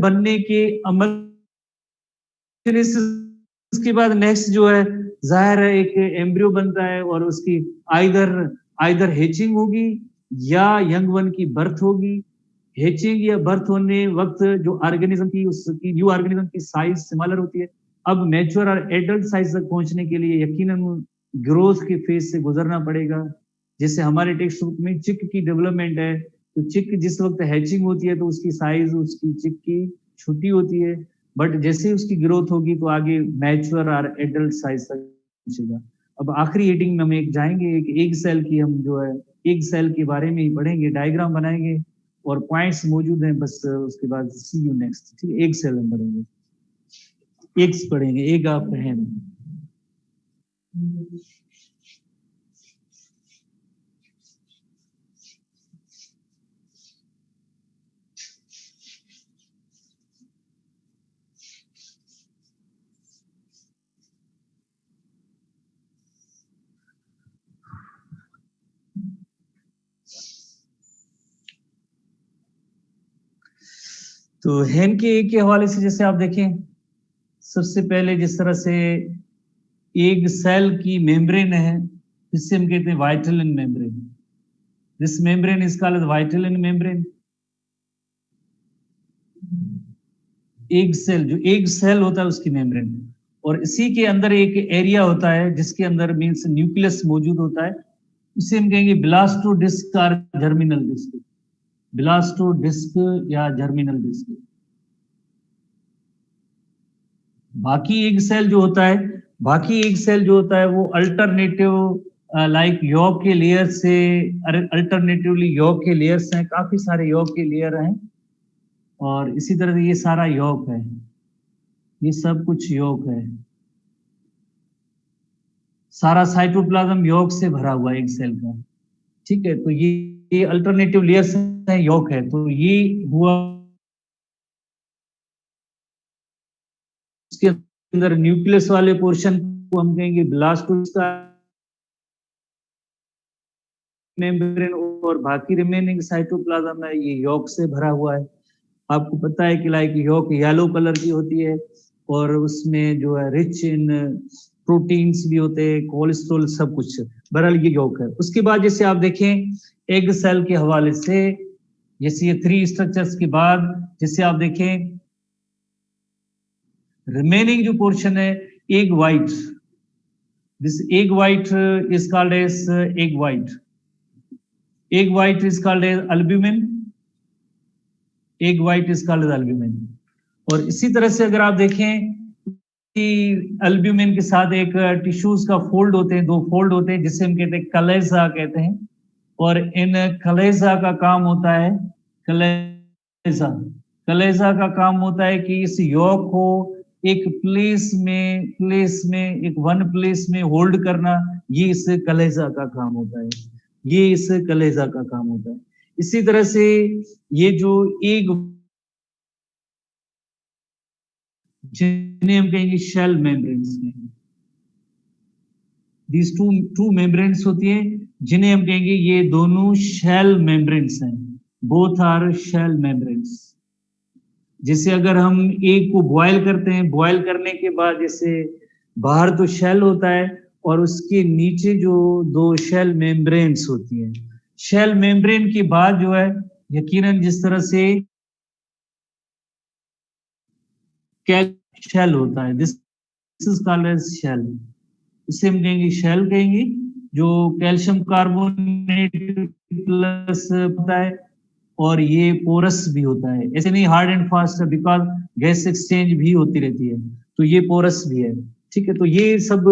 बनने के अमल, फिर इसके बाद नेक्स्ट जो है जाहिर है एक एम्ब्रियो बनता है और उसकी आइदर हैचिंग होगी या यंग वन की बर्थ होगी। हैचिंग या बर्थ होने वक्त जो ऑर्गेनिज्म की उसकी न्यू ऑर्गेनिज्म की साइज सिमिलर होती है। अब मैच्योर और एडल्ट साइज तक पहुंचने के लिए यकीनन ग्रोथ के फेज से गुजरना पड़ेगा। जैसे हमारे टेक्स्ट बुक में चिक की डेवलपमेंट है, तो चिक जिस वक्त हैचिंग होती है तो उसकी साइज उसकी चिक की छोटी होती है, बट जैसे ही उसकी ग्रोथ होगी तो आगे मैच्योर और एडल्ट साइज तक पहुंचेगा। अब आखिरी हेडिंग में हम एक जाएंगे, एक एग सेल की हम जो है एग सेल के बारे में ही पढ़ेंगे, डायग्राम बनाएंगे और पॉइंट्स मौजूद हैं, बस उसके बाद सी यू नेक्स्ट। ठीक है, एग सेल हम पढ़ेंगे, एग्स पढ़ेंगे, एग ऑफ हैन। तो हैन के एग के हवाले से जैसे आप देखें, सबसे पहले जिस तरह से एग सेल की मेम्ब्रेन है जिससे हम कहते हैं vitelline membrane, this membrane is called vitelline membrane. Egg cell, जो एग सेल होता है उसकी मेम्ब्रेन, और इसी के अंदर एक एरिया होता है जिसके अंदर मींस न्यूक्लियस मौजूद होता है, उसे हम कहेंगे ब्लास्टोडिस्क और जर्मिनल डिस्क, ब्लास्टोडिस्क या जर्मिनल डिस्क। बाकी एग सेल जो होता है, बाकी एग सेल जो होता है वो अल्टरनेटिव लाइक यॉक के लेयर से, अल्टरनेटिवली यॉक के लेयर्स हैं, काफी सारे यॉक के लेयर हैं, और इसी तरह से ये सारा यॉक है, ये सब कुछ यॉक है, सारा साइटोप्लाज्म यॉक से भरा हुआ एग सेल का। ठीक है, तो ये अल्टरनेटिव लेयर्स है, यॉक है, तो ये हुआ उसके अंदर न्यूक्लियस वाले पोर्शन को हम कहेंगे ब्लास्टोडिस्क मेम्ब्रेन, और बाकी रिमेनिंग साइटोप्लाज्म है ये यॉक से भरा हुआ है। आपको पता है कि लाइक यॉक येलो कलर की होती है और उसमें जो है रिच इन प्रोटीन्स भी होते हैं, कोलेस्ट्रॉल, सब कुछ, बहरहाल ये यॉक है। उसके बाद जैसे आप देखें एग सेल के हवाले से, जैसे ये 3 स्ट्रक्चर्स के बाद जैसे आप देखें रिमेनिंग जो पोर्शन है egg white, this egg white is called as egg white, egg white is called as albumin, egg white is called as albumin. और इसी तरह से अगर आप देखें कि अल्ब्यूमिन के साथ एक टिश्यूज का फोल्ड होते हैं, 2 फोल्ड होते हैं जिसे हम कहते हैं कलेजा कहते हैं, और इन कलेजा का काम होता है, कलेजा, कलेजा का काम होता है कि इस यॉक को एक प्लेस में एक वन प्लेस में होल्ड करना, ये इस कलेजा का काम होता है, ये इस कलेजा का काम होता है। इसी तरह से ये जो एग, जिन्हें हम कहेंगे shell membranes, these two membranes होती है जिन्हें हम कहेंगे ये दोनों शेल मेम्ब्रेन्स हैं, बोथ आर शेल मेम्ब्रेन्स। जैसे अगर हम एग को बॉयल करते हैं, बॉयल करने के बाद जैसे बाहर तो शेल होता है और उसके नीचे जो 2 शेल मेम्ब्रेन्स होती हैं, शेल मेम्ब्रेन के बाद जो है यकीनन जिस तरह से शेल होता है, this is called as shell, इसे हम कहेंगे शेल कहेंगे, जो कैल्शियम कार्बोनेट प्लस होता है, और ये पोरस भी होता है, ऐसे नहीं hard and fast, because gas exchange भी होती रहती है, तो ये पोरस भी है। ठीक है, तो ये सब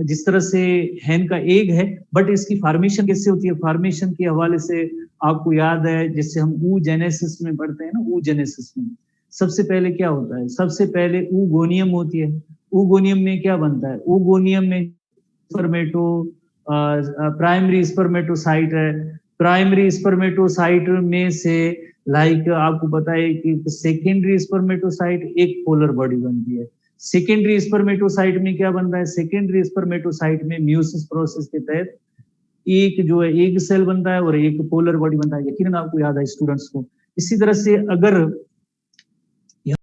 जिस तरह से हैन का एग है, बट इसकी फॉर्मेशन कैसे होती है, फॉर्मेशन के हवाले से आपको याद है जैसे हम oogenesis में पढ़ते हैं ना, oogenesis में सबसे पहले क्या होता है, सबसे पहले oogoनियम होती है, oogoनियम में क्या बनता है, oogoनियम में स्पर्मेटो प्राइमरी स्पर्मेटोसाइट है, प्राइमरी स्पर्मेटोसाइट में से लाइक आपको पता है कि सेकेंडरी स्पर्मेटोसाइट एक पोलर बॉडी बनती है, सेकेंडरी स्पर्मेटोसाइट में क्या बनता है, सेकेंडरी स्पर्मेटोसाइट में म्यूसिस प्रोसेस के तहत एक जो है एग सेल बनता है और एक पोलर बॉडी बनता है, यकीनन आपको याद है स्टूडेंट्स को। इसी तरह से अगर यहाँ